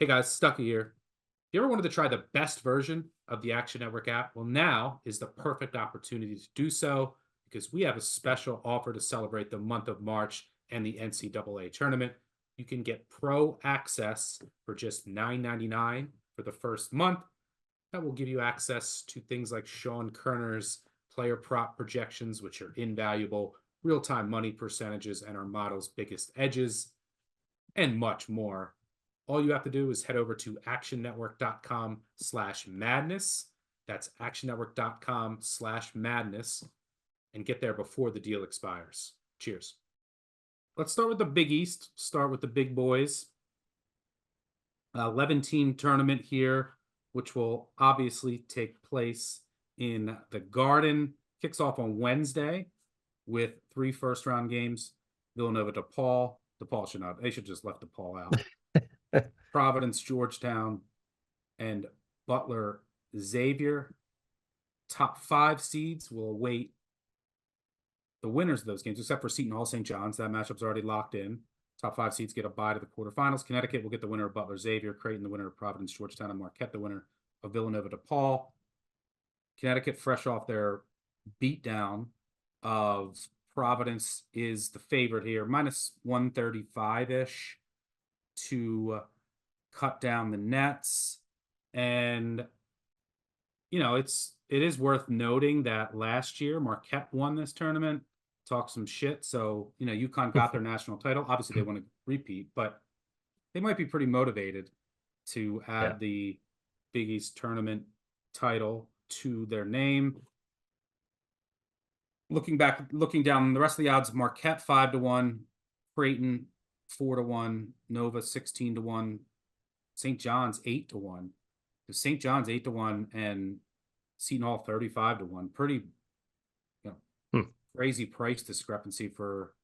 Hey guys, Stucky here. You ever wanted to try the best version of the Action Network app? Well, now is the perfect opportunity to do so because we have a special offer to celebrate the month of March and the NCAA tournament. You can get pro access for just $9.99 for the first month. That will give you access to things like Sean Kerner's player prop projections, which are invaluable, real-time money percentages, and our model's biggest edges, and much more. All you have to do is head over to actionnetwork.com/madness. That's actionnetwork.com/madness and get there before the deal expires. Cheers. Let's start with the Big East. Start with the big boys. 11-team tournament here, which will obviously take place in the Garden. Kicks off on Wednesday with 3 first-round games. Villanova, DePaul. DePaul should not. They should just left DePaul out. Providence, Georgetown, and Butler, Xavier. Top 5 seeds will await the winners of those games, except for Seton Hall, St. John's. That matchup's already locked in. Top 5 seeds get a bye to the quarterfinals. Connecticut will get the winner of Butler, Xavier. Creighton, the winner of Providence, Georgetown, and Marquette, the winner of Villanova, DePaul. Connecticut, fresh off their beatdown of Providence, is the favorite here, minus 135-ish to cut down the nets. And it is worth noting that last year Marquette won this tournament, talked some shit. So UConn got their national title. Obviously they want to repeat, but they might be pretty motivated to add the Big East tournament title to their name. Looking down the rest of the odds, Marquette 5-1, Creighton 4-1, Nova 16-1, St. John's 8-1. St. John's 8-1 and Seton Hall 35-1. Pretty crazy price discrepancy for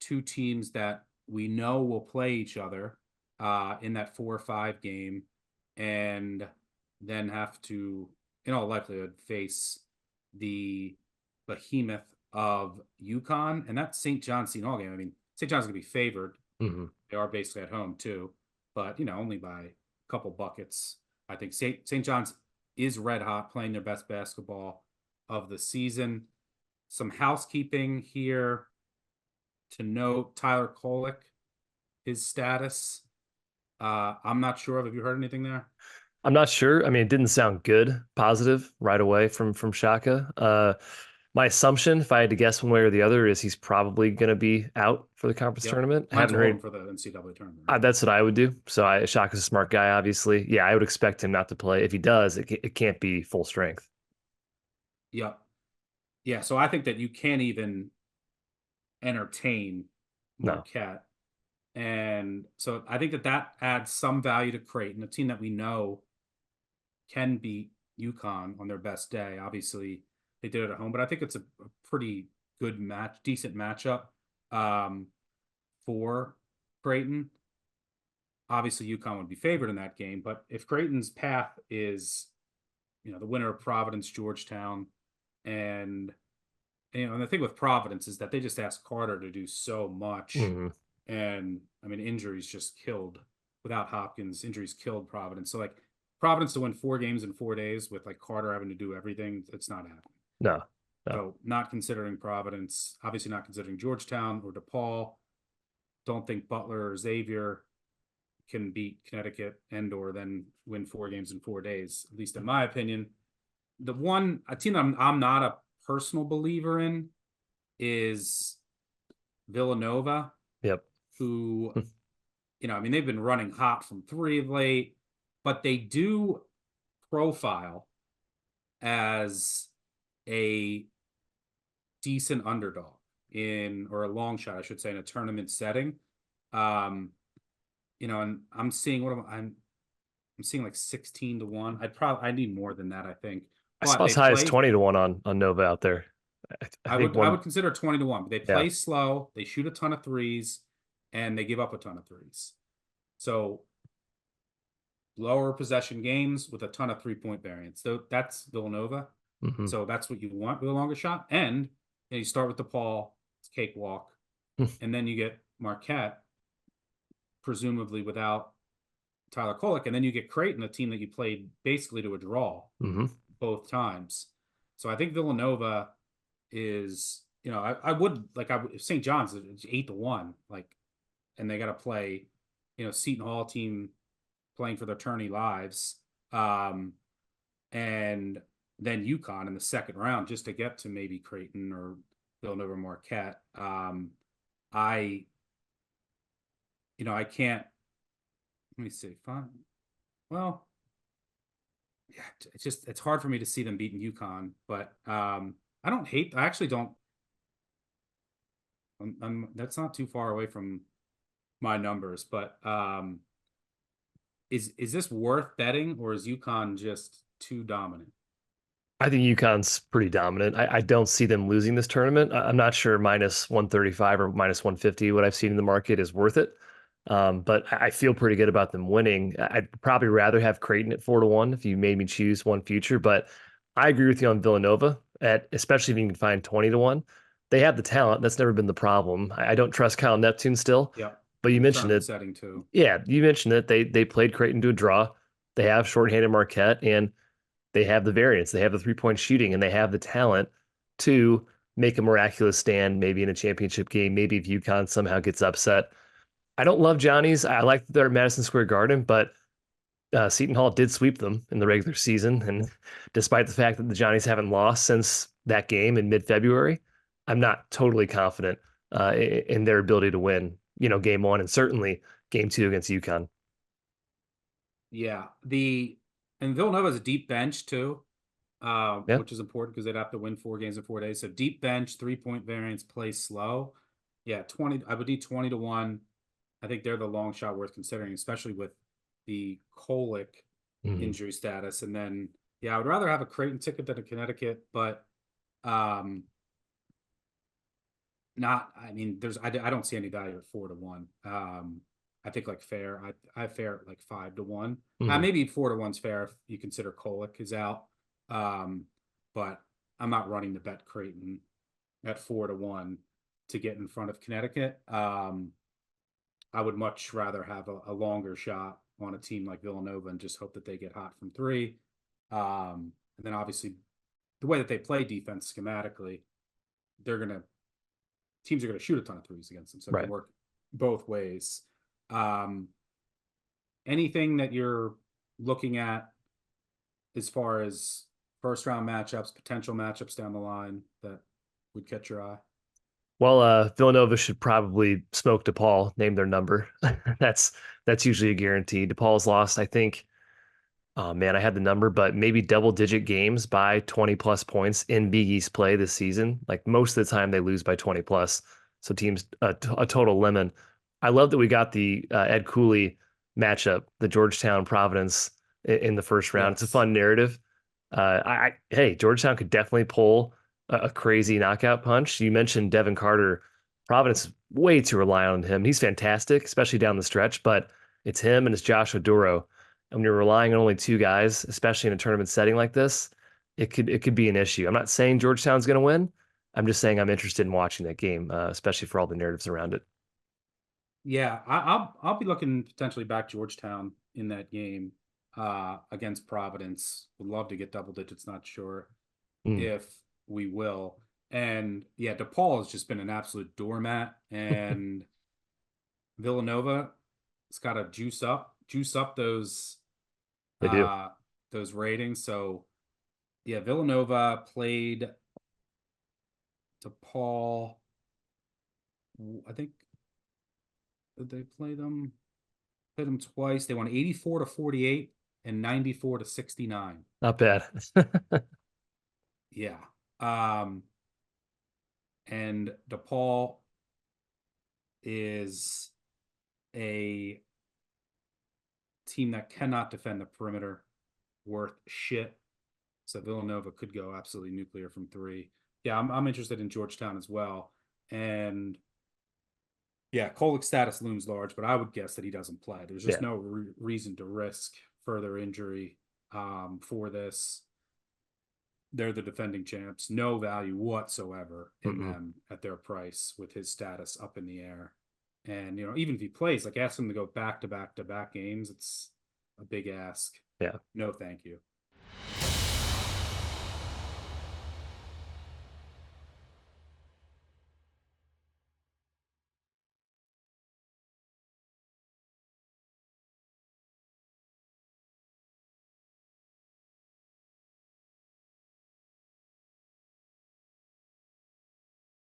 2 teams that we know will play each other in that 4 or 5 game, and then have to, in all likelihood, face the behemoth of UConn. And that St. John's Seton Hall game, I mean, St. John's going to be favored. Mm-hmm. They are basically at home too, but only by a couple buckets. I think St. John's is red hot, playing their best basketball of the season. Some housekeeping here to note: Tyler Kolek, his status. I'm not sure of. Have you heard anything there? I'm not sure. I mean, it didn't sound good, positive right away from Shaka. My assumption, if I had to guess one way or the other, is he's probably going to be out for the conference tournament. I haven't heard for the NCAA tournament. Right? That's what I would do. So Shaka's a smart guy, obviously. Yeah, I would expect him not to play. If he does, it can't be full strength. Yep. Yeah, so I think that you can't even entertain Marquette. No. And so I think that adds some value to Creighton, a team that we know can beat UConn on their best day. Obviously, they did it at home, but I think it's a pretty good decent matchup for Creighton. Obviously, UConn would be favored in that game, but if Creighton's path is, the winner of Providence, Georgetown, and the thing with Providence is that they just asked Carter to do so much. Mm-hmm. And I mean, injuries just killed. Without Hopkins, injuries killed Providence. So Providence to win 4 games in 4 days with Carter having to do everything, it's not happening. No. So not considering Providence, obviously not considering Georgetown or DePaul. Don't think Butler or Xavier can beat Connecticut and/or then win 4 games in 4 days, at least in my opinion. A team that I'm not a personal believer in is Villanova. Yep. Who, they've been running hot from 3 of late, but they do profile as a decent underdog or a long shot, I should say, in a tournament setting. And I'm seeing I'm seeing 16-1. I need more than that, I think. I saw as high as 20-1 on Nova out there. I would consider 20-1, but they play slow, they shoot a ton of threes, and they give up a ton of threes. So lower possession games with a ton of 3-point variance. So that's Villanova. Mm-hmm. So that's what you want with a longer shot. And you start with DePaul, it's cakewalk. And then you get Marquette, presumably without Tyler Kolek, and then you get Creighton, a team that you played basically to a draw both times. So I think Villanova is, I would like if St. John's is 8-1, like, and they got to play, Seton Hall team playing for their tourney lives, and then UConn in the second round just to get to maybe Creighton or Villanova Marquette. I can't. Let me see. Fine. Well, yeah, it's hard for me to see them beating UConn, but I actually don't. That's not too far away from my numbers, but is this worth betting, or is UConn just too dominant? I think UConn's pretty dominant. I don't see them losing this tournament. I'm not sure minus 135 or minus 150, what I've seen in the market, is worth it. But I feel pretty good about them winning. I'd probably rather have Creighton at 4-1 if you made me choose one future. But I agree with you on Villanova, especially if you can find 20-1. They have the talent. That's never been the problem. I don't trust Kyle Neptune still. Yeah. But you mentioned Tournament it. setting too. Yeah, you mentioned it. They played Creighton to a draw. They have shorthanded Marquette, and they have the variance. They have the 3-point shooting, and they have the talent to make a miraculous stand, maybe in a championship game, maybe if UConn somehow gets upset. I don't love Johnny's. I like that they're at Madison Square Garden, but Seton Hall did sweep them in the regular season. And despite the fact that the Johnnies haven't lost since that game in mid-February, I'm not totally confident in their ability to win, game one and certainly game two against UConn. Yeah. And Villanova has a deep bench too, Yeah. which is important because they'd have to win 4 games in 4 days. So deep bench, 3-point variance, play slow. Yeah, 20. I would need 20-1. I think they're the long shot worth considering, especially with the Kolek injury status. And then, yeah, I would rather have a Creighton ticket than a Connecticut, but not. I mean, I don't see any value at 4-1. I think like fair. I fair at like 5-1. Maybe 4-1's fair if you consider Kolek is out. But I'm not running the bet Creighton at 4-1 to get in front of Connecticut. I would much rather have a longer shot on a team like Villanova and just hope that they get hot from 3. And then obviously the way that they play defense schematically, teams are gonna shoot a ton of threes against them, so it can work both ways. Anything that you're looking at as far as first round matchups, potential matchups down the line that would catch your eye? Well, Villanova should probably smoke DePaul, name their number. That's usually a guarantee. DePaul's lost, I think. Oh man, I had the number, but maybe double-digit games by 20 plus points in Big East play this season. Like most of the time, they lose by 20 plus. So teams a total lemon. I love that we got the Ed Cooley matchup, the Georgetown Providence in the first round. It's a fun narrative. Hey, Georgetown could definitely pull a crazy knockout punch. You mentioned Devin Carter. Providence way too reliant on him. He's fantastic, especially down the stretch, but it's him and it's Joshua Duro. And when you're relying on only 2 guys, especially in a tournament setting like this, it could be an issue. I'm not saying Georgetown's going to win. I'm just saying I'm interested in watching that game, especially for all the narratives around it. Yeah, I'll be looking potentially back Georgetown in that game against Providence. Would love to get double digits. Not sure if we will. And yeah, DePaul has just been an absolute doormat, and Villanova has got to juice up those They do. Those ratings. So yeah, Villanova played DePaul. I think, did they play them? Played them twice. They won 84-48 and 94-69. Not bad. Yeah. And DePaul is a team that cannot defend the perimeter worth shit. So Villanova could go absolutely nuclear from 3. Yeah, I'm interested in Georgetown as well. And yeah, Kolek's status looms large, but I would guess that he doesn't play. There's just no reason to risk further injury for this. They're the defending champs. No value whatsoever in them at their price with his status up in the air. And, even if he plays, like ask him to go back to back to back games, a big ask. Yeah. No, thank you.